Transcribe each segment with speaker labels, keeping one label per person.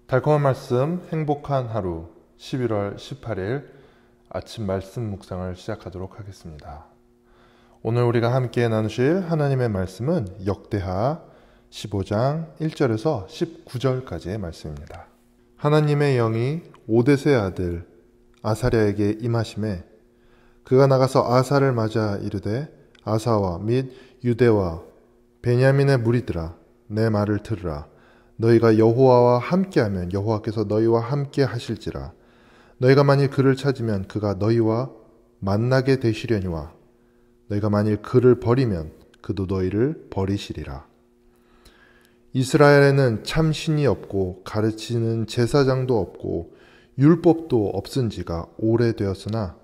Speaker 1: 달콤한 말씀, 행복한 하루 11월 18일 아침 말씀 묵상을 시작하도록 하겠습니다. 오늘 우리가 함께 나누실 하나님의 말씀은 역대하 15장 1절에서 19절까지의 말씀입니다. 하나님의 영이 오뎃의 아들 아사랴에게 임하심에 그가 나가서 아사를 맞아 이르되 아사와 및 유대와 베냐민의 무리들아 내 말을 들으라. 너희가 여호와와 함께하면 여호와께서 너희와 함께 하실지라. 너희가 만일 그를 찾으면 그가 너희와 만나게 되시려니와 너희가 만일 그를 버리면 그도 너희를 버리시리라. 이스라엘에는 참 신이 없고 가르치는 제사장도 없고 율법도 없은 지가 오래되었으나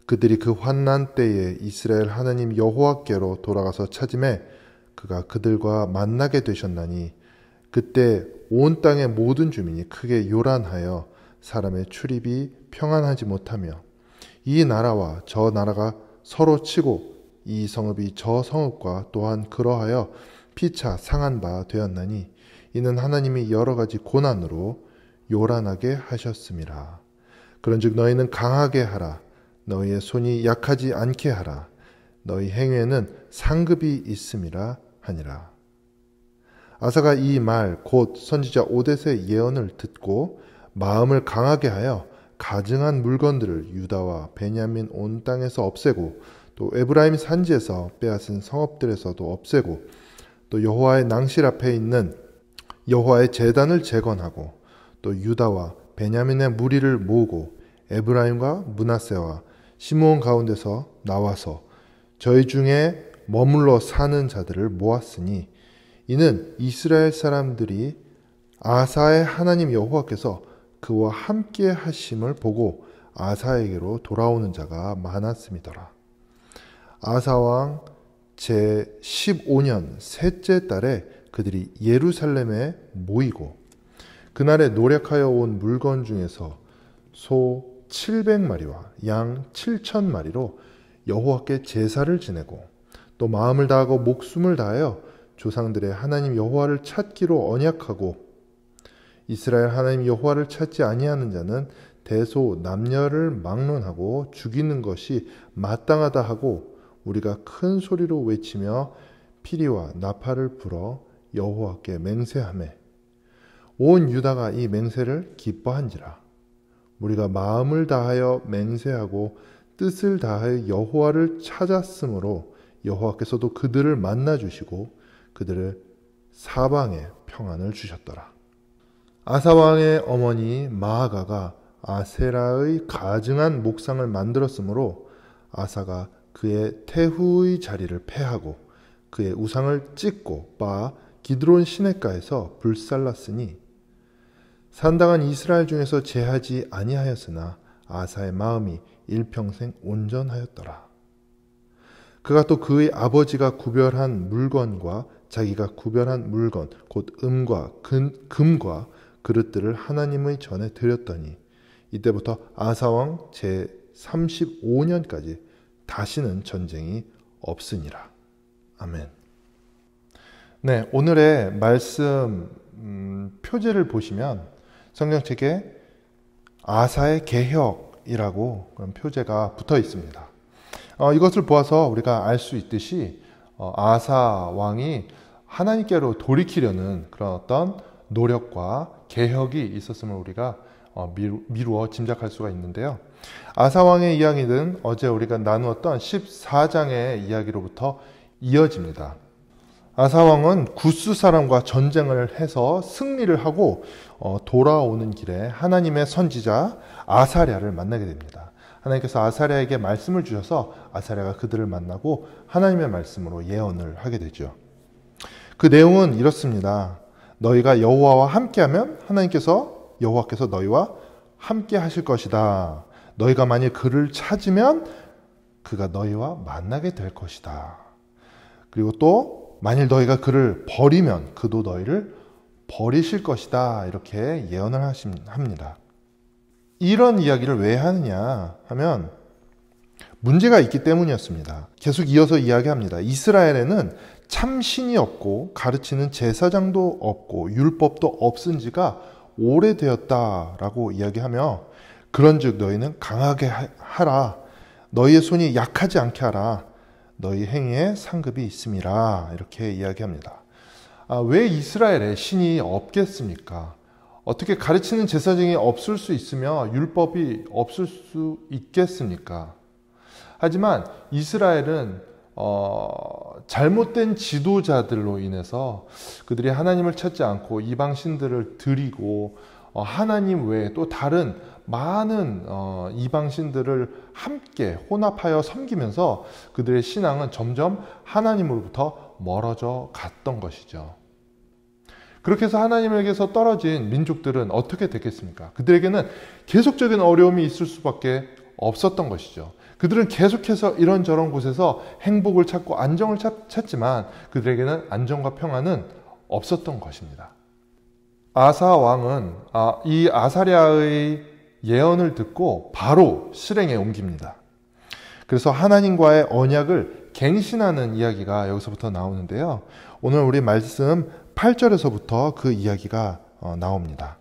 Speaker 1: 그들이 그 환난 때에 이스라엘 하나님 여호와께로 돌아가서 찾음에 그가 그들과 만나게 되셨나니 그때 온 땅의 모든 주민이 크게 요란하여 사람의 출입이 평안하지 못하며 이 나라와 저 나라가 서로 치고 이 성읍이 저 성읍과 또한 그러하여 피차 상한 바 되었나니 이는 하나님이 여러 가지 고난으로 요란하게 하셨음이라. 그런즉 너희는 강하게 하라. 너희의 손이 약하지 않게 하라. 너희 행위에는 상급이 있음이라 하니라. 아사가 이 말 곧 선지자 오뎃의 예언을 듣고 마음을 강하게 하여 가증한 물건들을 유다와 베냐민 온 땅에서 없애고 또 에브라임 산지에서 빼앗은 성읍들에서도 없애고 또 여호와의 낭실 앞에 있는 여호와의 제단을 재건하고 또 유다와 베냐민의 무리를 모으고 에브라임과 므낫세와 시므온 가운데서 나와서 저희 중에 머물러 사는 자들을 모았으니 이는 이스라엘 사람들이 아사의 하나님 여호와께서 그와 함께 하심을 보고 아사에게로 돌아오는 자가 많았음이더라. 아사 왕 제15년 셋째 달에 그들이 예루살렘에 모이고 그날에 노력하여 온 물건 중에서 소 700마리와 양 7,000마리로 여호와께 제사를 지내고 또 마음을 다하고 목숨을 다하여 조상들의 하나님 여호와를 찾기로 언약하고 이스라엘 하나님 여호와를 찾지 아니하는 자는 대소 남녀를 막론하고 죽이는 것이 마땅하다 하고 우리가 큰 소리로 외치며 피리와 나팔을 불어 여호와께 맹세하매 온 유다가 이 맹세를 기뻐한지라. 우리가 마음을 다하여 맹세하고 뜻을 다하여 여호와를 찾았으므로 여호와께서도 그들을 만나 주시고 그들을 사방에 평안을 주셨더라. 아사 왕의 어머니 마아가가 아세라의 가증한 목상을 만들었으므로 아사가 그의 태후의 자리를 폐하고 그의 우상을 찢고 빻아 기드론 시냇가에서 불살랐으니 산당한 이스라엘 중에서 제하지 아니하였으나 아사의 마음이 일평생 온전하였더라. 그가 또 그의 아버지가 구별한 물건과 자기가 구별한 물건 곧 금과 그릇들을 하나님의 전에 드렸더니 이때부터 아사왕 제35년까지 다시는 전쟁이 없으니라. 아멘. 네, 오늘의 말씀 표제를 보시면 성경책에 아사의 개혁이라고 그런 표제가 붙어 있습니다. 이것을 보아서 우리가 알 수 있듯이 아사 왕이 하나님께로 돌이키려는 그런 어떤 노력과 개혁이 있었음을 우리가 미루어 짐작할 수가 있는데요. 아사 왕의 이야기는 어제 우리가 나누었던 14장의 이야기로부터 이어집니다. 아사 왕은 구스 사람과 전쟁을 해서 승리를 하고 돌아오는 길에 하나님의 선지자 아사랴를 만나게 됩니다. 하나님께서 아사랴에게 말씀을 주셔서 아사랴가 그들을 만나고 하나님의 말씀으로 예언을 하게 되죠. 그 내용은 이렇습니다. 너희가 여호와와 함께하면 여호와께서 너희와 함께 하실 것이다. 너희가 만일 그를 찾으면 그가 너희와 만나게 될 것이다. 그리고 또 만일 너희가 그를 버리면 그도 너희를 버리실 것이다. 이렇게 예언을 합니다. 이런 이야기를 왜 하느냐 하면 문제가 있기 때문이었습니다. 계속 이어서 이야기합니다. 이스라엘에는 참 신이 없고 가르치는 제사장도 없고 율법도 없은 지가 오래되었다라고 이야기하며 그런즉 너희는 강하게 하라. 너희의 손이 약하지 않게 하라. 너희 행위에 상급이 있음이라. 이렇게 이야기합니다. 왜 이스라엘에 신이 없겠습니까? 어떻게 가르치는 제사장이 없을 수 있으며 율법이 없을 수 있겠습니까? 하지만 이스라엘은 잘못된 지도자들로 인해서 그들이 하나님을 찾지 않고 이방 신들을 드리고 하나님 외에 또 다른 많은 이방 신들을 함께 혼합하여 섬기면서 그들의 신앙은 점점 하나님으로부터 멀어져 갔던 것이죠. 그렇게 해서 하나님에게서 떨어진 민족들은 어떻게 됐겠습니까? 그들에게는 계속적인 어려움이 있을 수밖에 없었던 것이죠. 그들은 계속해서 이런저런 곳에서 행복을 찾고 안정을 찾지만 그들에게는 안정과 평안은 없었던 것입니다. 아사 왕은 이 아사랴의 예언을 듣고 바로 실행에 옮깁니다. 그래서 하나님과의 언약을 갱신하는 이야기가 여기서부터 나오는데요. 오늘 우리 말씀 8절에서부터 그 이야기가 나옵니다.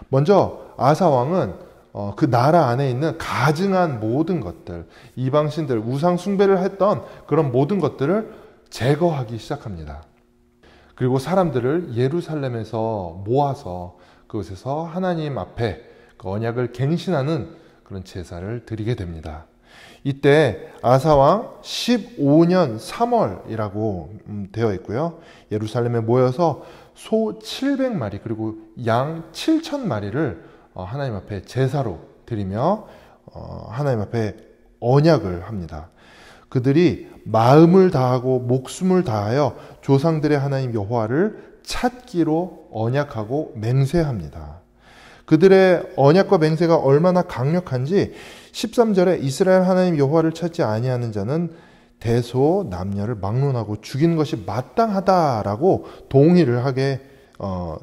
Speaker 1: 먼저 아사 왕은 그 나라 안에 있는 가증한 모든 것들, 이방신들, 우상 숭배를 했던 그런 모든 것들을 제거하기 시작합니다. 그리고 사람들을 예루살렘에서 모아서 그곳에서 하나님 앞에 그 언약을 갱신하는 그런 제사를 드리게 됩니다. 이때 아사왕 15년 3월이라고 되어 있고요. 예루살렘에 모여서 소 700마리 그리고 양 7,000마리를 하나님 앞에 제사로 드리며 하나님 앞에 언약을 합니다. 그들이 마음을 다하고 목숨을 다하여 조상들의 하나님 여호와를 찾기로 언약하고 맹세합니다. 그들의 언약과 맹세가 얼마나 강력한지 13절에 이스라엘 하나님 여호와를 찾지 아니하는 자는 대소 남녀를 막론하고 죽이는 것이 마땅하다라고 동의를 하게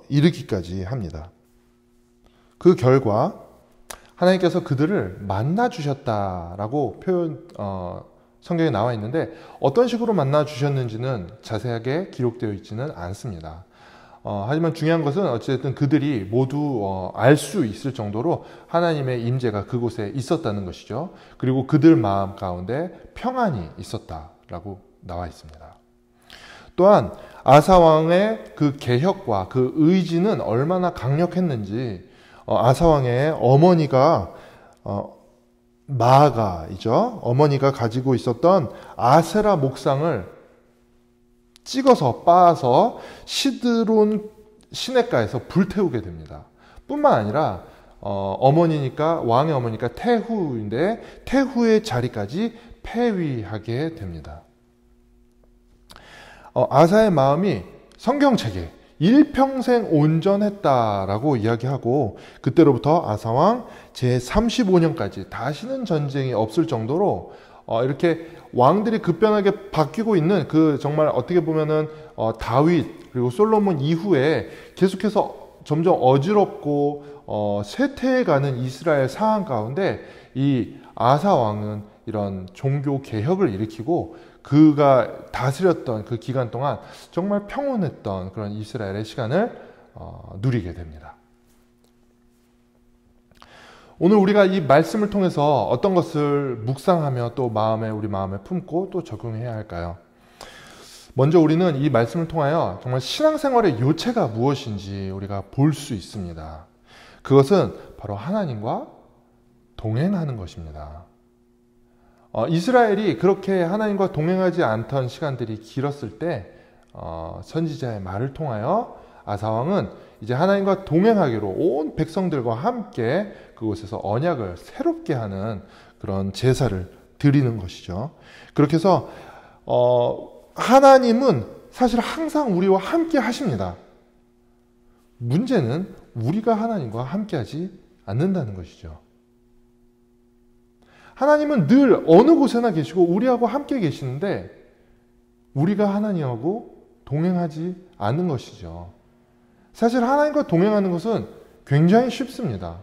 Speaker 1: 이르기까지 합니다. 그 결과 하나님께서 그들을 만나 주셨다라고 성경에 나와 있는데 어떤 식으로 만나 주셨는지는 자세하게 기록되어 있지는 않습니다. 하지만 중요한 것은 어쨌든 그들이 모두 알 수 있을 정도로 하나님의 임재가 그곳에 있었다는 것이죠. 그리고 그들 마음 가운데 평안이 있었다라고 나와 있습니다. 또한 아사 왕의 그 개혁과 그 의지는 얼마나 강력했는지 아사 왕의 어머니가 마아가이죠. 어머니가 가지고 있었던 아세라 목상을 찍어서 빻아서 시드론 시냇가에서 불태우게 됩니다. 뿐만 아니라 어머니니까 왕의 어머니가 태후인데 태후의 자리까지 폐위하게 됩니다. 아사의 마음이 성경책에 일평생 온전했다라고 이야기하고 그때로부터 아사왕 제35년까지 다시는 전쟁이 없을 정도로 이렇게 왕들이 급변하게 바뀌고 있는 그 정말 어떻게 보면은 다윗 그리고 솔로몬 이후에 계속해서 점점 어지럽고 쇠퇴해가는 이스라엘 상황 가운데 이 아사 왕은 이런 종교 개혁을 일으키고 그가 다스렸던 그 기간 동안 정말 평온했던 그런 이스라엘의 시간을 누리게 됩니다. 오늘 우리가 이 말씀을 통해서 어떤 것을 묵상하며 또 우리 마음에 품고 또 적용해야 할까요? 먼저 우리는 이 말씀을 통하여 정말 신앙생활의 요체가 무엇인지 우리가 볼 수 있습니다. 그것은 바로 하나님과 동행하는 것입니다. 이스라엘이 그렇게 하나님과 동행하지 않던 시간들이 길었을 때 선지자의 말을 통하여 아사왕은 이제 하나님과 동행하기로 온 백성들과 함께 그곳에서 언약을 새롭게 하는 그런 제사를 드리는 것이죠. 그렇게 해서 하나님은 사실 항상 우리와 함께 하십니다. 문제는 우리가 하나님과 함께 하지 않는다는 것이죠. 하나님은 늘 어느 곳에나 계시고 우리하고 함께 계시는데 우리가 하나님하고 동행하지 않는 것이죠. 사실 하나님과 동행하는 것은 굉장히 쉽습니다.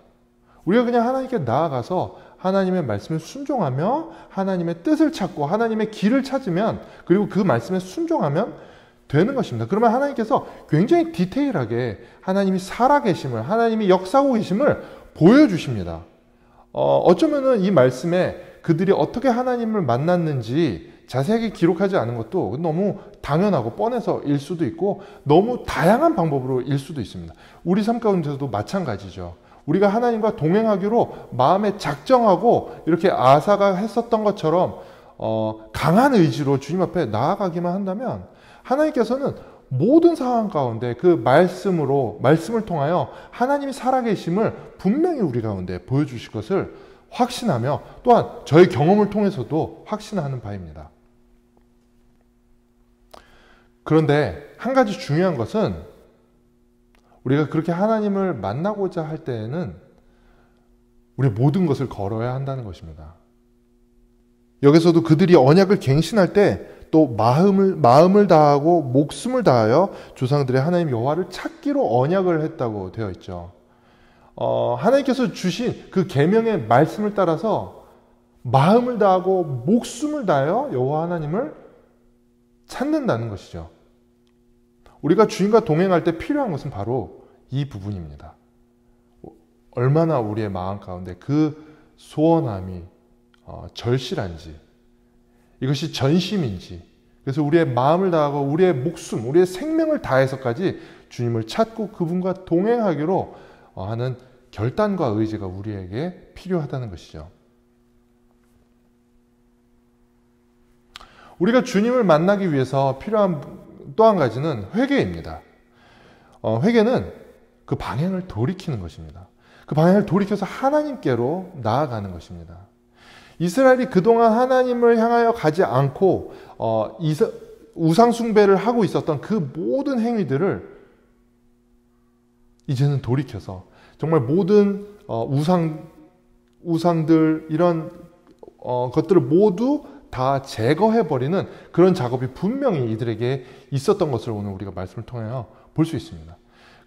Speaker 1: 우리가 그냥 하나님께 나아가서 하나님의 말씀에 순종하며 하나님의 뜻을 찾고 하나님의 길을 찾으면 그리고 그 말씀에 순종하면 되는 것입니다. 그러면 하나님께서 굉장히 디테일하게 하나님이 살아계심을, 하나님이 역사하고 계심을 보여주십니다. 어쩌면은 이 말씀에 그들이 어떻게 하나님을 만났는지 자세하게 기록하지 않은 것도 너무 당연하고 뻔해서일 수도 있고 너무 다양한 방법으로 일 수도 있습니다. 우리 삶 가운데서도 마찬가지죠. 우리가 하나님과 동행하기로 마음에 작정하고 이렇게 아사가 했었던 것처럼 강한 의지로 주님 앞에 나아가기만 한다면 하나님께서는 모든 상황 가운데 그 말씀을 통하여 하나님이 살아계심을 분명히 우리 가운데 보여주실 것을 확신하며 또한 저의 경험을 통해서도 확신하는 바입니다. 그런데 한 가지 중요한 것은 우리가 그렇게 하나님을 만나고자 할 때에는 우리 모든 것을 걸어야 한다는 것입니다. 여기서도 그들이 언약을 갱신할 때 또 마음을 다하고 목숨을 다하여 조상들의 하나님 여호와를 찾기로 언약을 했다고 되어 있죠. 하나님께서 주신 그 계명의 말씀을 따라서 마음을 다하고 목숨을 다하여 여호와 하나님을 찾는다는 것이죠. 우리가 주님과 동행할 때 필요한 것은 바로 이 부분입니다. 얼마나 우리의 마음 가운데 그 소원함이 절실한지, 이것이 전심인지, 그래서 우리의 마음을 다하고 우리의 목숨, 우리의 생명을 다해서까지 주님을 찾고 그분과 동행하기로 하는 결단과 의지가 우리에게 필요하다는 것이죠. 우리가 주님을 만나기 위해서 필요한 또 한 가지는 회개입니다. 회개는 그 방향을 돌이키는 것입니다. 그 방향을 돌이켜서 하나님께로 나아가는 것입니다. 이스라엘이 그동안 하나님을 향하여 가지 않고 우상 숭배를 하고 있었던 그 모든 행위들을 이제는 돌이켜서 정말 모든 우상들 이런 것들을 모두 다 제거해버리는 그런 작업이 분명히 이들에게 있었던 것을 오늘 우리가 말씀을 통하여 볼 수 있습니다.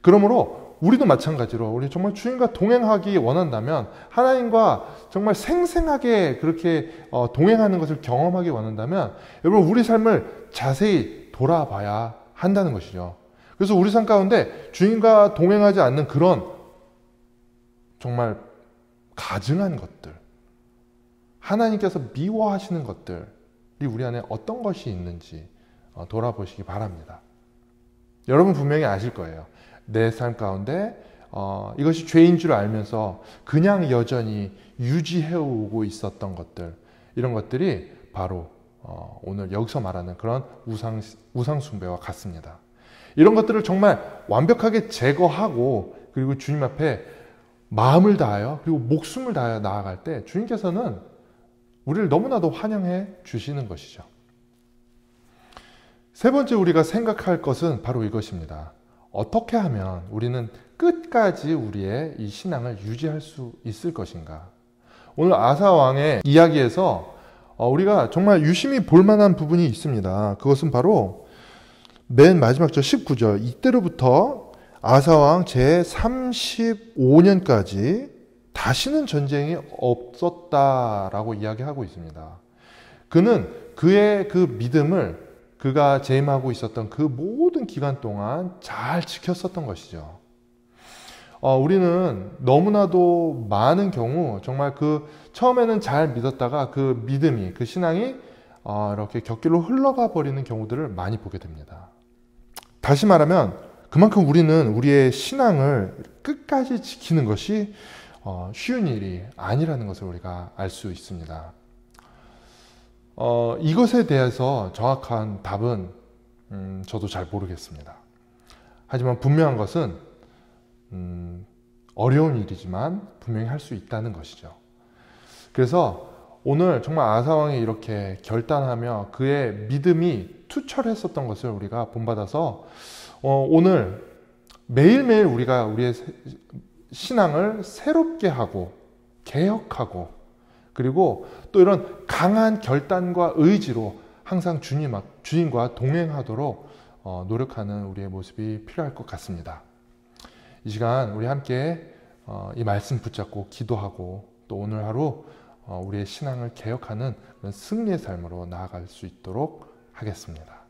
Speaker 1: 그러므로 우리도 마찬가지로 우리 정말 주님과 동행하기 원한다면, 하나님과 정말 생생하게 그렇게 동행하는 것을 경험하기 원한다면 여러분 우리 삶을 자세히 돌아봐야 한다는 것이죠. 그래서 우리 삶 가운데 주님과 동행하지 않는 그런 정말 가증한 것들, 하나님께서 미워하시는 것들이 우리 안에 어떤 것이 있는지 돌아보시기 바랍니다. 여러분 분명히 아실 거예요. 내 삶 가운데 이것이 죄인 줄 알면서 그냥 여전히 유지해오고 있었던 것들, 이런 것들이 바로 오늘 여기서 말하는 그런 우상 숭배와 같습니다. 이런 것들을 정말 완벽하게 제거하고 그리고 주님 앞에 마음을 다하여 그리고 목숨을 다하여 나아갈 때 주님께서는 우리를 너무나도 환영해 주시는 것이죠. 세 번째 우리가 생각할 것은 바로 이것입니다. 어떻게 하면 우리는 끝까지 우리의 이 신앙을 유지할 수 있을 것인가? 오늘 아사 왕의 이야기에서 우리가 정말 유심히 볼 만한 부분이 있습니다. 그것은 바로 맨 마지막 절 19절. 이때로부터 아사 왕 제35년까지 다시는 전쟁이 없었다라고 이야기하고 있습니다. 그는 그의 그 믿음을 그가 재임하고 있었던 그 모든 기간 동안 잘 지켰었던 것이죠. 우리는 너무나도 많은 경우 정말 그 처음에는 잘 믿었다가 그 믿음이, 그 신앙이 이렇게 곁길로 흘러가 버리는 경우들을 많이 보게 됩니다. 다시 말하면 그만큼 우리는 우리의 신앙을 끝까지 지키는 것이 쉬운 일이 아니라는 것을 우리가 알 수 있습니다. 이것에 대해서 정확한 답은 저도 잘 모르겠습니다. 하지만 분명한 것은 어려운 일이지만 분명히 할 수 있다는 것이죠. 그래서 오늘 정말 아사왕이 이렇게 결단하며 그의 믿음이 투철했었던 것을 우리가 본받아서 오늘 매일매일 우리가 우리의 신앙을 새롭게 하고 개혁하고 그리고 또 이런 강한 결단과 의지로 항상 주님과 동행하도록 노력하는 우리의 모습이 필요할 것 같습니다. 이 시간 우리 함께 이 말씀 붙잡고 기도하고 또 오늘 하루 우리의 신앙을 개혁하는 그런 승리의 삶으로 나아갈 수 있도록 하겠습니다.